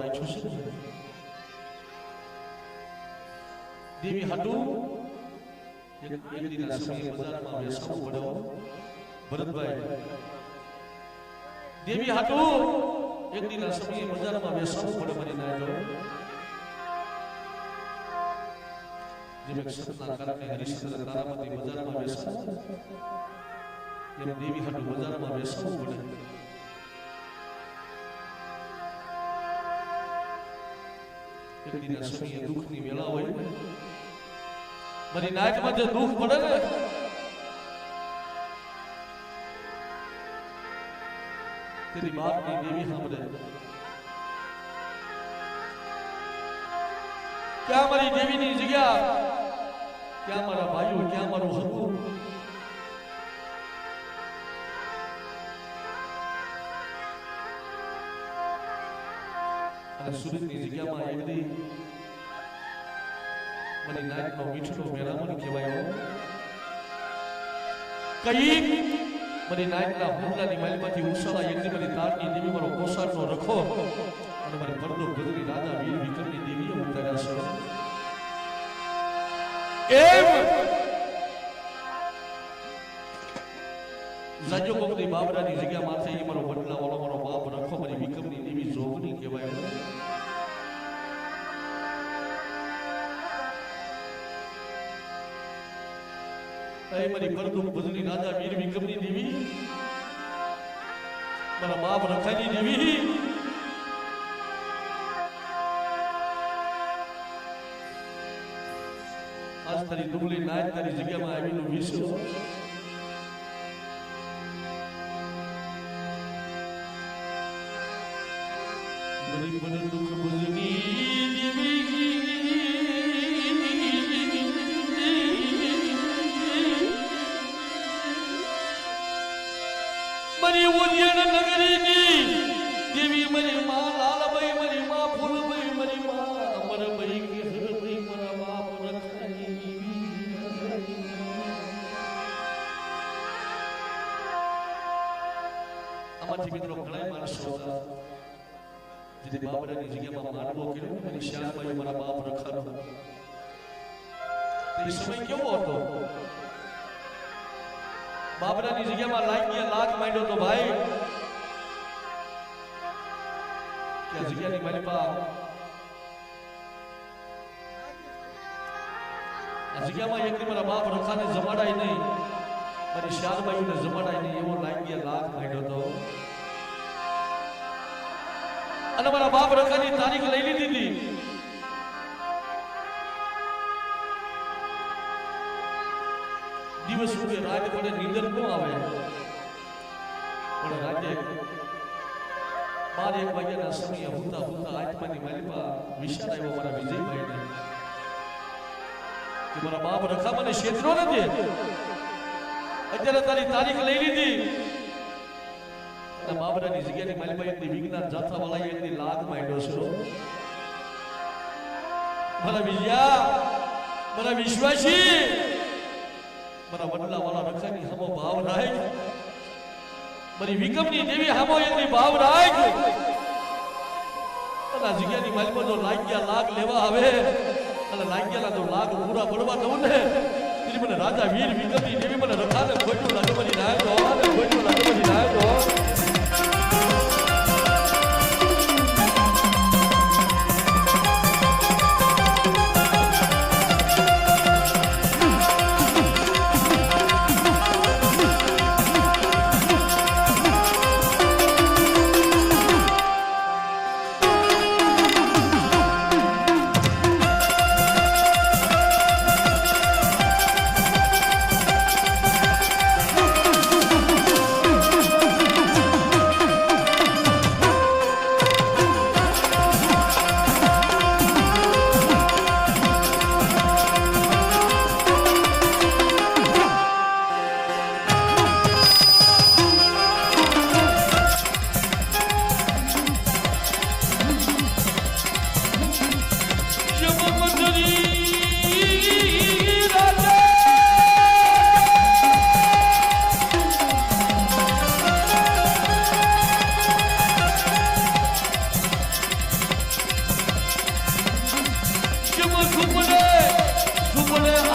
રાખ્યું છે દેવી હાટુ એક દીના સમયે બજારમાં બેસવું પડ્યો ભરતભાઈ દેવી હાટુ એક દીના સમયે બજારમાં બેસવું પડે મારી નાયડો જેમ એક સતના કારણે હરિશ્ચંદ્ર તારામતી બજારમાં બેસવું એમ દેવી હાટુ બજારમાં બેસવું પડે એક દીના સમયે દુઃખની વેળા હોય મારી નાયકમાં જે દુઃખ પડે ને તેની બાપની દેવી સાંભળે ક્યાં મારી દેવીની જગ્યા ક્યાં મારા ભાઈઓ ક્યાં મારું હકું અને સુરતની જગ્યામાં એકદી મને નાયકનો મીઠો મેરામણ કહેવાયો કઈ મને નાયકના હુમલાની માલમાંથી ઉષાળા એકદી મને તારની દેવી મારો કોસાટનો રખો અને મને પરદો ગદરી રાજા વીર વિક્રમની દેવીએ ઉતાર્યા છે એમ જાજો કોકની બાબરાની જગ્યા માથે એ મારો બદલા વાળો મારો બાપ રખો મારી વિક્રમની દેવી જોગની કહેવાય એ મારી પરદો ગદરી રાજા વીર વિક્રમની દેવી મારા બાપ રખાની દેવી આજ તારી ડુંગળી નાયક તારી જગ્યામાં આવેલું વિશ્વ ગરીબ બને દુઃખ ભજની દેવી મારી ઉજ્જૈન નગરીની દેવી મારી માં લાલભાઈ મારી માં ફૂલભાઈ મારી માં અમરભાઈ કે હરભાઈ મારા બાપ રખાની આમાંથી મિત્રો ઘણા માણસો હતા જે બાબરાની જગ્યામાં માંડવો કર્યો મારી શ્યામભાઈ મારા બાપ રખાનો તે સમય કેવો હતો બાબરાની જગ્યામાં લાખ માંડ્યો તો ભાઈ કે જગ્યાની મારી પા આ જગ્યામાં એકની મારા બાપ રખાને જમાડાય નહીં મારી શ્યામભાઈને જમાડાય નહીં એવો લાખ માંડ્યો તો અને મારા બાપ રખાની તારીખ લઈ લીધી હતી દિવસ ઉગે રાત પડે નીંદર ન આવે પણ રાતે 12-1 વાગ્યાના સમયે હુતા આત્માની માલિપા વિશાળ આવ્યો મારા વિજયભાઈને કે મારા બાપ રખા મને ક્ષેત્રો નથી અત્યારે તારી તારીખ લઈ લીધી બાબરાની જગ્યાની માલિપા એકની વિજ્ઞાન જાથા વાળા એકની લાગ માંડ્યો છે મારા વિજયા મારા વિશ્વાસી મારા વડલા વાળા રખાની હમો ભાવ રાખ મારી વિક્રમની દેવી હમો એકની ભાવ રાખ અને જગ્યાની માલિપા જો લાગ્યા લાગ લેવા આવે અને લાગ્યાના જો લાગ પૂરા પડવા દઉં ને તેથી મને રાજા વીર વિક્રમની દેવી મને રખાને ખોટું લાગવાની રાહ તો ખોટું લાગવાની રાહ તો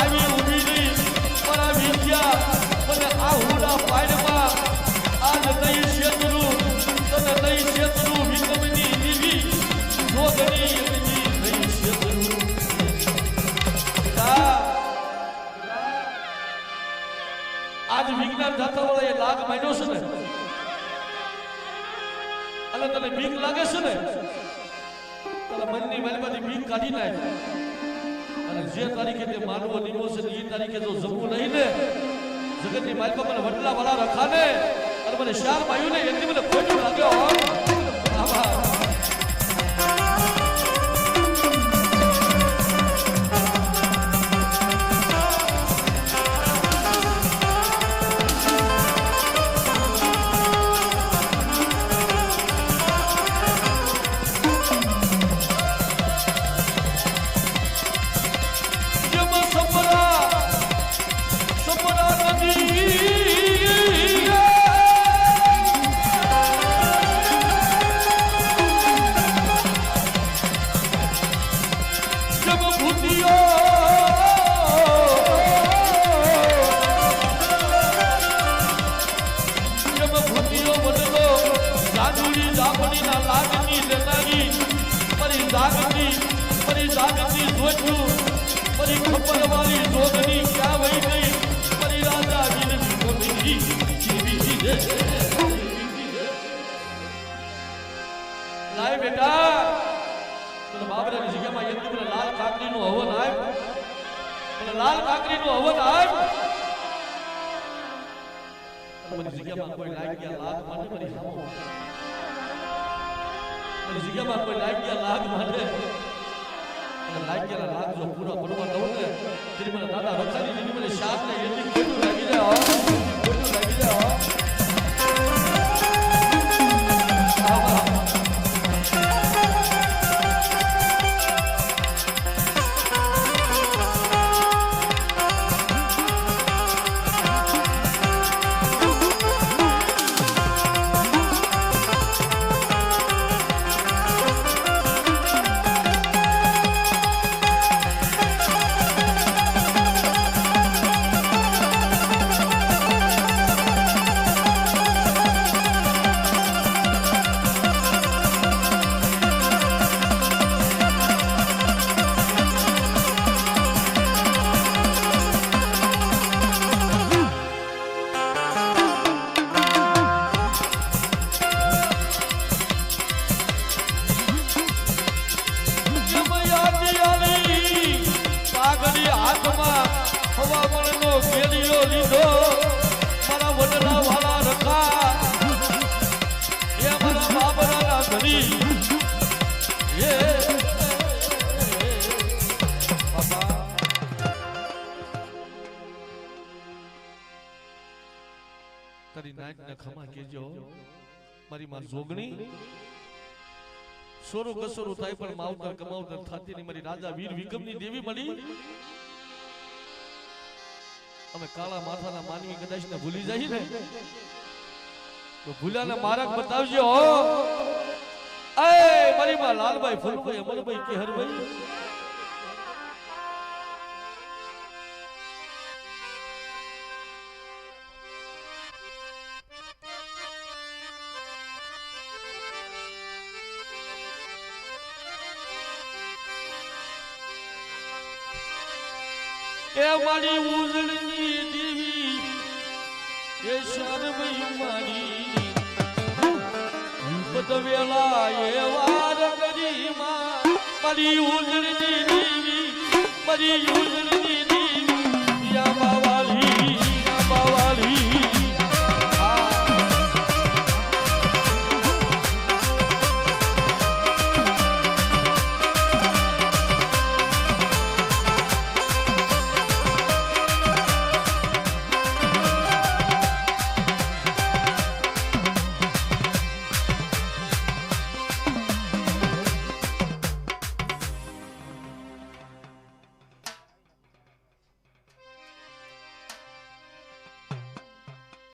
આવી ઊભી રહી મારા વિદ્યા મને આ હુડા પાડમાં આજ નહીં શેતરું તને નહીં શેતરું વિકમની દીવી જોગણી એમની નહીં શેતરું આજ વિજ્ઞાન જાતા વાળા એ લાગ માંડ્યો છે ને અને તને બીક લાગે છે ને તારા મનની વાલીમાંથી બીક કાઢી નાખ અને જે તારીખે તે માનવો નિમો છે એ તારીખે જો જમવું નહીં ને જગતની માલિકા મને વડલા વાળા રખા ને અને મને શાર પાયું ને એની મને ખોટું લાગ્યો આભાર જાગતી જોયું પરી ખબર વાળી જોગણી ક્યાં વહી ગઈ પરી રાજા વીર વિક્રમની જીવી રે લાય બેટા તને બાબરાની જગ્યામાં એકદમ લાલ કાકરીનો હવન આવ અને લાલ કાકરીનો હવન આવ મારી જગ્યામાં કોઈ લાગ ગયા લાગ માટે મારી સામો મારી જગ્યામાં કોઈ લાગ ગયા લાગ માટે લાગ્યા લાગ જો પૂરા પડવા દઉં ને તેની મને દાદા રખાની જેની મને શાક ને એટલી ખોટું લાગી જાય ખોટું લાગી જાય તારી નાચને ખમા કેજો મારી માં જોગણી સોરું કસોરું થાય પણ માવતર કમાવતર થતી નહીં મારી રાજા વીર વિક્રમની દેવી મળી અમે કાળા માથાના માનવી કદાચ ને ભૂલી જાય ને તો ભૂલાને માર્ગ બતાવજો એ મારી માં લાલભાઈ ફૂલભાઈ અમરભાઈ કેહરભાઈ એ મારી ઉજળની દેવી એ શરમઈ મારી બદવેલા એ વાર કરી માં મારી ઉજળની દેવી મારી ઉજળની દેવી યા બાવા